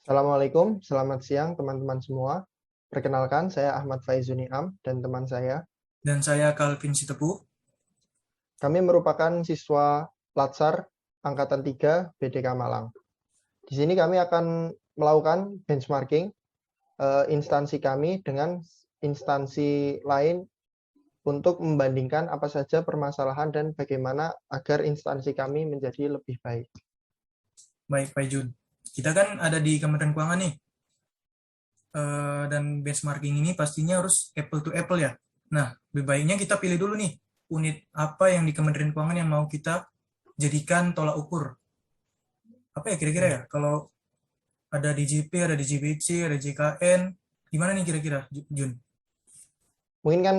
Assalamualaikum, selamat siang teman-teman semua. Perkenalkan, saya Ahmad Faizuniam dan teman saya. Dan saya Calvin Sitepu. Kami merupakan siswa Latsar Angkatan 3 BDK Malang. Di sini kami akan melakukan benchmarking instansi kami dengan instansi lain untuk membandingkan apa saja permasalahan dan bagaimana agar instansi kami menjadi lebih baik. Baik, Pak Jun. Kita kan ada di Kementerian Keuangan nih. Dan benchmarking ini pastinya harus apple to apple ya. Nah, lebih baiknya kita pilih dulu nih unit apa yang di Kementerian Keuangan yang mau kita jadikan tolak ukur. Apa ya kira-kira ya? Kalau ada DJP, ada DJBC, ada JKN, gimana nih kira-kira, Jun? Mungkin kan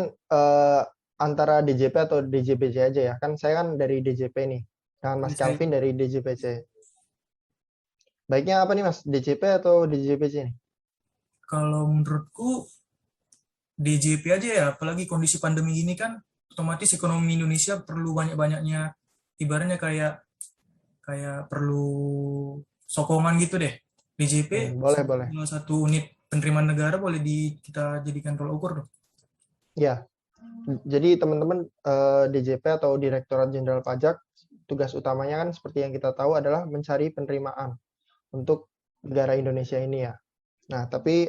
antara DJP atau DJBC aja ya. Kan saya kan dari DJP nih. Nah, Mas Saya, Calvin dari DJBC. Baiknya apa nih Mas? DJP atau DJBC nih? kalau menurutku DJP aja ya, apalagi kondisi pandemi ini kan otomatis ekonomi Indonesia perlu banyak-banyaknya ibaratnya kayak kayak perlu sokongan gitu deh. DJP Boleh, boleh. salah satu unit penerimaan negara boleh kita jadikan tolak ukur dong. Ya, jadi teman-teman DJP atau Direktorat Jenderal Pajak, tugas utamanya kan seperti yang kita tahu adalah mencari penerimaan untuk negara Indonesia ini ya. Nah, tapi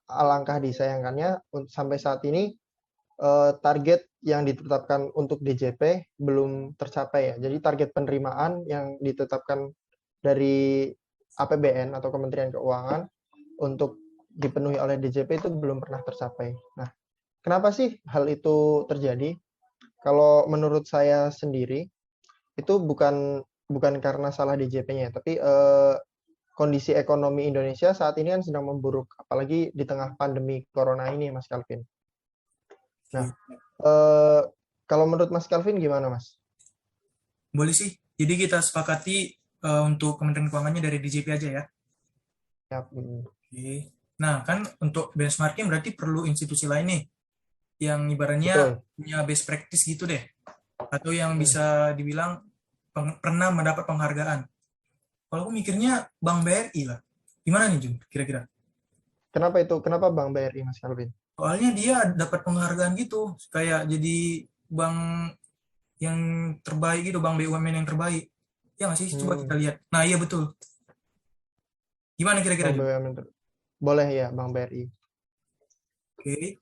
alangkah disayangkannya sampai saat ini target yang ditetapkan untuk DJP belum tercapai ya. Jadi target penerimaan yang ditetapkan dari APBN atau Kementerian Keuangan untuk dipenuhi oleh DJP itu belum pernah tercapai. Nah, kenapa sih hal itu terjadi? Kalau menurut saya sendiri itu bukan karena salah DJP-nya, tapi kondisi ekonomi Indonesia saat ini kan sedang memburuk, apalagi di tengah pandemi corona ini, Mas Calvin. Nah, eh, kalau menurut Mas Calvin gimana, Mas? Boleh sih. Jadi kita sepakati untuk Kementerian Keuangannya dari DJP aja ya. Ya, Oke. Nah, kan untuk benchmarking berarti perlu institusi lain nih yang ibaratnya betul. punya best practice gitu deh. Atau yang Hmm. bisa dibilang pernah mendapat penghargaan. Kalau aku mikirnya Bank BRI lah. Gimana nih Jun, kira-kira? Kenapa itu? Kenapa Bank BRI, Mas Calvin? Soalnya dia dapat penghargaan gitu, kayak jadi bank yang terbaik gitu, bank BUMN yang terbaik. Ya nggak sih? Coba kita Hmm, lihat. Nah iya betul. Gimana kira-kira Bank Jun? BUMN. Boleh ya, Bank BRI. Oke.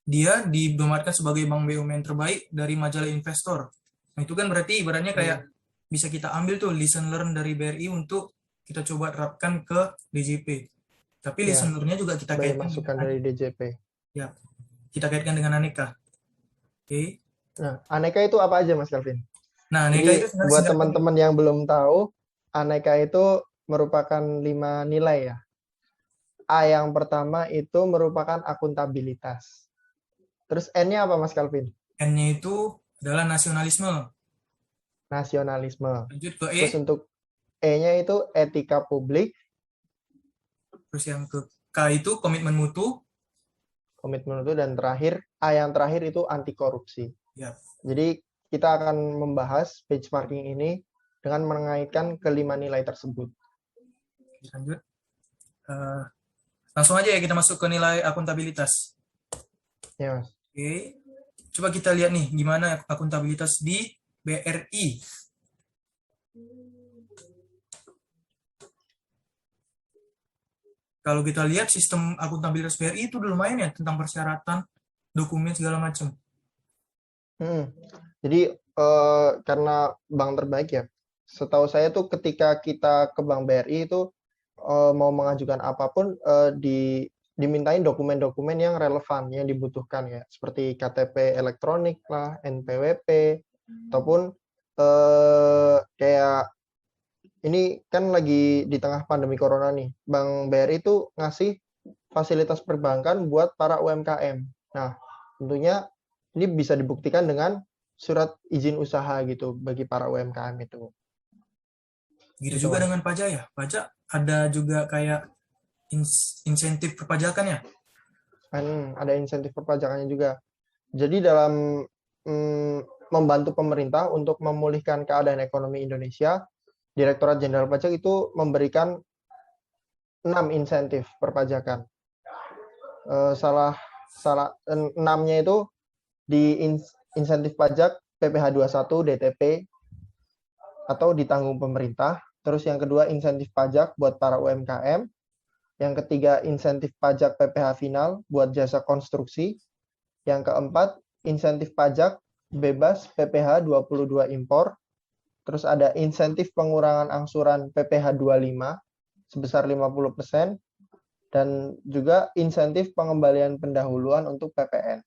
Dia dinobatkan sebagai bank BUMN terbaik dari majalah investor. Nah itu kan berarti ibaratnya kayak Hmm. bisa kita ambil tuh lesson learn dari BRI untuk kita coba terapkan ke DJP. Tapi Ya, lesson learn-nya juga kita sebagai kaitkan dengan masukan dari DJP. ya, kita kaitkan dengan aneka. Oke. Nah, aneka itu apa aja, Mas Calvin? Nah, aneka itu Jadi, sebenarnya buat singkatan. teman-teman yang belum tahu, aneka itu merupakan 5 nilai ya. A yang pertama itu merupakan akuntabilitas. Terus N-nya apa, Mas Calvin? N-nya itu adalah nasionalisme. Nasionalisme. Lanjut ke E, Terus untuk E-nya itu etika publik, terus yang ke K itu komitmen mutu. komitmen mutu, dan terakhir, A yang terakhir itu anti korupsi. Ya, Jadi kita akan membahas benchmarking ini dengan mengaitkan kelima nilai tersebut. lanjut. Eh, Langsung aja ya kita masuk ke nilai akuntabilitas. Ya, Mas. Oke. Coba kita lihat nih gimana akuntabilitas di BRI. Kalau kita lihat sistem akuntabilitas BRI itu udah lumayan ya tentang persyaratan, dokumen segala macam. Jadi karena bank terbaik ya, setahu saya tuh ketika kita ke Bank BRI itu mau mengajukan apapun dimintain dokumen-dokumen yang relevan yang dibutuhkan ya, seperti KTP elektronik lah, NPWP, ataupun kayak ini kan lagi di tengah pandemi corona nih, Bank BRI itu ngasih fasilitas perbankan buat para UMKM. Nah, tentunya ini bisa dibuktikan dengan surat izin usaha gitu bagi para UMKM itu. Gitu Gitu, juga Mas. dengan pajak ya. Pajak ada juga kayak insentif perpajakan ya. Kan ada insentif perpajakannya juga. Jadi dalam mm, membantu pemerintah untuk memulihkan keadaan ekonomi Indonesia, Direktorat Jenderal Pajak itu memberikan 6 insentif perpajakan. Salah 6-nya itu di insentif pajak PPh 21 DTP atau ditanggung pemerintah. Terus yang kedua insentif pajak buat para UMKM. Yang ketiga insentif pajak PPh final buat jasa konstruksi. Yang keempat insentif pajak bebas PPh 22 impor. Terus ada insentif pengurangan angsuran PPh 25 sebesar 50%. Dan juga insentif pengembalian pendahuluan untuk PPN.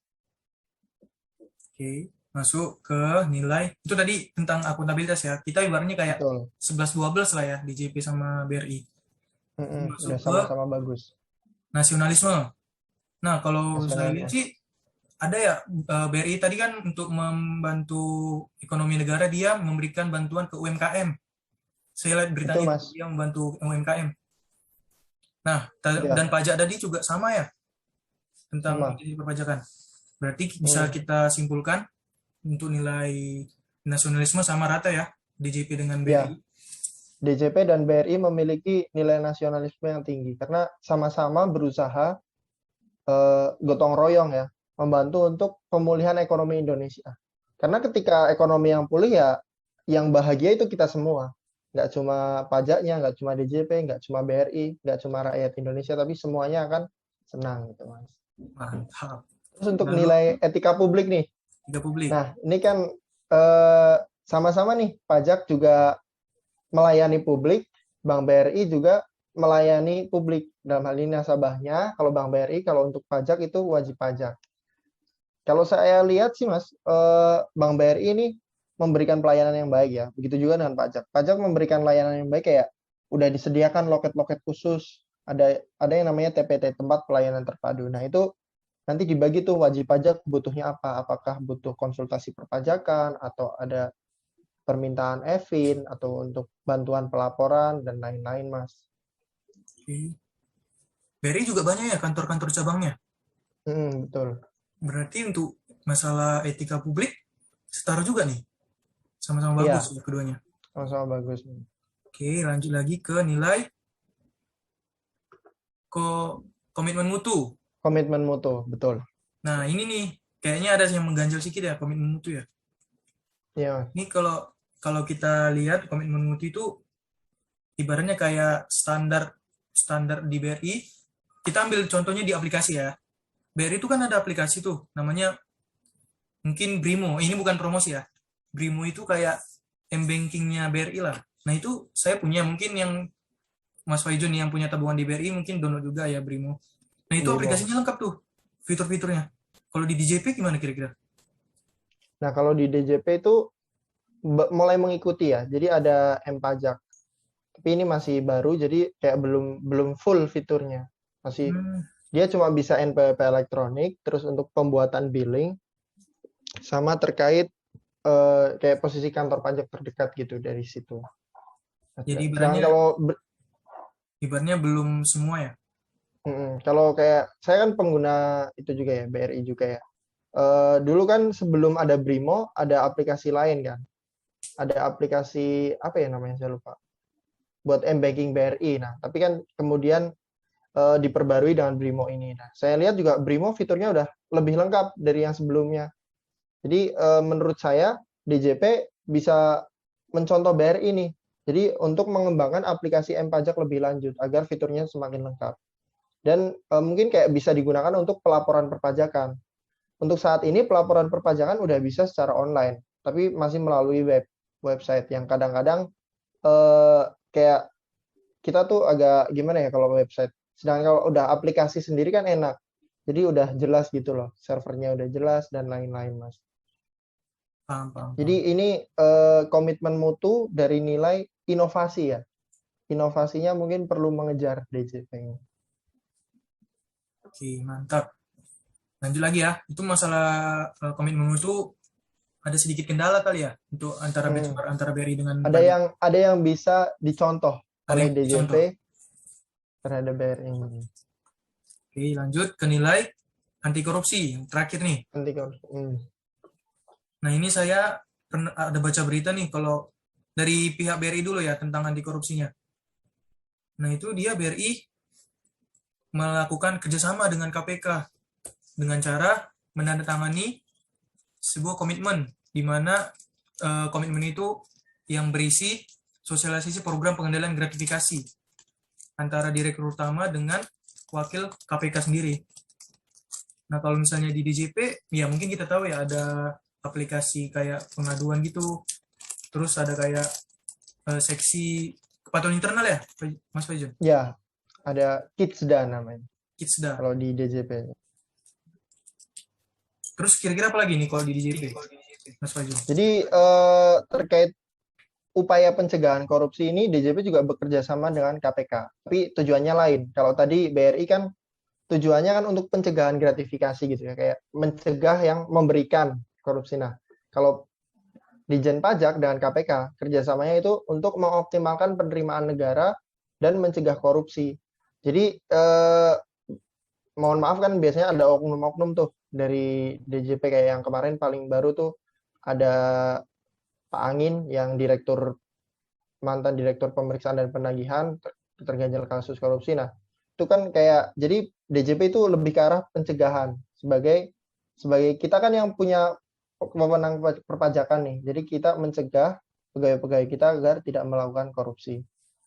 Oke, masuk ke nilai. Itu tadi tentang akuntabilitas ya. Kita ibaratnya kayak Betul. 11-12 lah ya di JP sama BRI. Udah Masuk ke sama-sama bagus. nasionalisme. Nah, kalau saya lihat Nasionalisme. sih ada ya BRI tadi kan untuk membantu ekonomi negara dia memberikan bantuan ke UMKM. Saya lihat Betul, beritanya Mas. dia membantu UMKM. Nah, dan Ya, pajak tadi juga sama ya tentang sama. ini perpajakan. Berarti bisa kita simpulkan untuk nilai nasionalisme sama rata ya DJP dengan Ya, BRI. DJP dan BRI memiliki nilai nasionalisme yang tinggi karena sama-sama berusaha gotong royong ya, membantu untuk pemulihan ekonomi Indonesia. Karena ketika ekonomi yang pulih ya, yang bahagia itu kita semua. Nggak cuma pajaknya, nggak cuma DJP, nggak cuma BRI, nggak cuma rakyat Indonesia, tapi semuanya akan senang gitu, Mas. Mantap. Terus untuk Lalu nilai etika publik nih. tiga publik. Nah, ini kan sama-sama nih, pajak juga melayani publik, Bank BRI juga melayani publik. Dalam hal ini nasabahnya, kalau Bank BRI, kalau untuk pajak itu wajib pajak. Kalau saya lihat sih Mas, Bank BRI ini memberikan pelayanan yang baik ya. Begitu juga dengan pajak. Pajak memberikan layanan yang baik kayak udah disediakan loket-loket khusus, ada yang namanya TPT, tempat pelayanan terpadu. Nah, itu nanti dibagi tuh wajib pajak butuhnya apa? Apakah butuh konsultasi perpajakan atau ada permintaan EVIN atau untuk bantuan pelaporan dan lain-lain, Mas. Oke. BRI juga banyak ya kantor-kantor cabangnya. Betul. Berarti untuk masalah etika publik setara juga nih. Sama-sama bagus Iya, ya keduanya. sama-sama bagus. Oke, lanjut lagi ke nilai komitmen mutu. Komitmen mutu, betul. Nah, ini nih kayaknya ada yang mengganjal sedikit ya komitmen mutu ya. Iya, Ini kalau kalau kita lihat komitmen mutu itu ibaratnya kayak standar standar di BRI. Kita ambil contohnya di aplikasi ya. BRI itu kan ada aplikasi tuh namanya mungkin Brimo. Ini bukan promosi ya. Brimo itu kayak m-bankingnya BRI lah. Nah itu saya punya mungkin yang Mas Faizun yang punya tabungan di BRI mungkin download juga ya Brimo. Nah itu Brimo. aplikasinya lengkap tuh fitur-fiturnya. Kalau di DJP gimana kira-kira? Nah, kalau di DJP itu mulai mengikuti ya. Jadi ada M-Pajak. Tapi ini masih baru, jadi kayak belum full fiturnya. Masih dia cuma bisa NPWP elektronik, terus untuk pembuatan billing, sama terkait kayak posisi kantor pajak terdekat gitu dari situ. Jadi Sedangkan ibaratnya belum semua ya. kalau kayak saya kan pengguna itu juga ya, BRI juga ya. Dulu kan sebelum ada Brimo, ada aplikasi lain kan. Ada aplikasi apa ya namanya saya lupa. Buat m-banking BRI. Nah, tapi kan kemudian diperbarui dengan Brimo ini. Nah, saya lihat juga Brimo fiturnya udah lebih lengkap dari yang sebelumnya. Jadi menurut saya DJP bisa mencontoh BRI nih. Jadi untuk mengembangkan aplikasi M-Pajak lebih lanjut agar fiturnya semakin lengkap. Dan mungkin kayak bisa digunakan untuk pelaporan perpajakan. Untuk saat ini pelaporan perpajakan udah bisa secara online, tapi masih melalui website yang kadang-kadang kayak kita tuh agak gimana ya kalau website. Sedangkan kalau udah aplikasi sendiri kan enak. Jadi udah jelas gitu loh, servernya udah jelas dan lain-lain, Mas. Paham. Jadi ini komitmen mutu dari nilai inovasi ya. Inovasinya mungkin perlu mengejar DJP ini. Oke, mantap. Lanjut lagi ya. Itu masalah komitmen mutu ada sedikit kendala kali ya untuk antara benchmark antara BRI dengan ada yang bisa dicontoh ada oleh yang DJP dicontoh. terhadap BRI ini. Oke, lanjut ke nilai anti korupsi yang terakhir nih. Anti korupsi. Nah, ini saya pernah ada baca berita nih kalau dari pihak BRI dulu ya tentang anti korupsinya. Nah, itu dia BRI melakukan kerjasama dengan KPK dengan cara menandatangani sebuah komitmen, di mana komitmen itu yang berisi sosialisasi program pengendalian gratifikasi antara direktur utama dengan wakil KPK sendiri. Nah, kalau misalnya di DJP, ya mungkin kita tahu ya ada aplikasi kayak pengaduan gitu, terus ada kayak seksi kepatuhan internal ya, Mas Fajun? Ya, ada Kidsda namanya Kidsda. kalau di DJP. Terus kira-kira apa lagi nih kalau di DJP, Mas Fajun? Jadi terkait upaya pencegahan korupsi ini, DJP juga bekerja sama dengan KPK. Tapi tujuannya lain. Kalau tadi BRI kan tujuannya kan untuk pencegahan gratifikasi gitu ya, kayak mencegah yang memberikan korupsi. Nah, kalau Dijen Pajak dengan KPK kerjasamanya itu untuk mengoptimalkan penerimaan negara dan mencegah korupsi. Jadi mohon maaf kan biasanya ada oknum-oknum tuh dari DJP kayak yang kemarin paling baru tuh ada Pak Angin yang mantan direktur pemeriksaan dan penagihan terganjal kasus korupsi. Nah, itu kan kayak jadi DJP itu lebih ke arah pencegahan sebagai kita kan yang punya wewenang perpajakan nih. Jadi kita mencegah pegawai-pegawai kita agar tidak melakukan korupsi.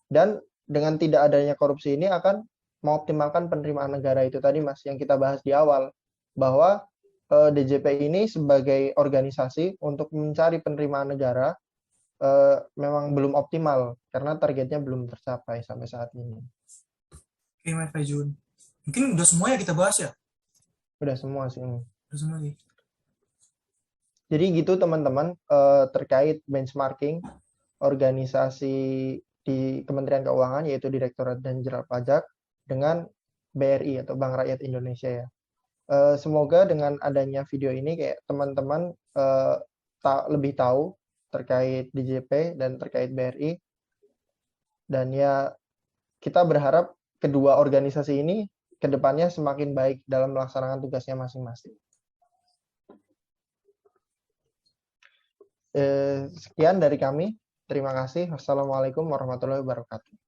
Dan dengan tidak adanya korupsi ini akan mengoptimalkan penerimaan negara itu tadi Mas yang kita bahas di awal bahwa DJP ini sebagai organisasi untuk mencari penerimaan negara memang belum optimal karena targetnya belum tercapai sampai saat ini. Oke, Mas Fajun. Mungkin udah semua ya kita bahas ya? Udah semua sih. Udah semua sih. Jadi gitu teman-teman terkait benchmarking organisasi di Kementerian Keuangan yaitu Direktorat Jenderal Pajak dengan BRI atau Bank Rakyat Indonesia ya. Semoga dengan adanya video ini kayak teman-teman lebih tahu terkait DJP dan terkait BRI. Dan ya kita berharap kedua organisasi ini kedepannya semakin baik dalam melaksanakan tugasnya masing-masing. Sekian dari kami. Terima kasih. Wassalamualaikum warahmatullahi wabarakatuh.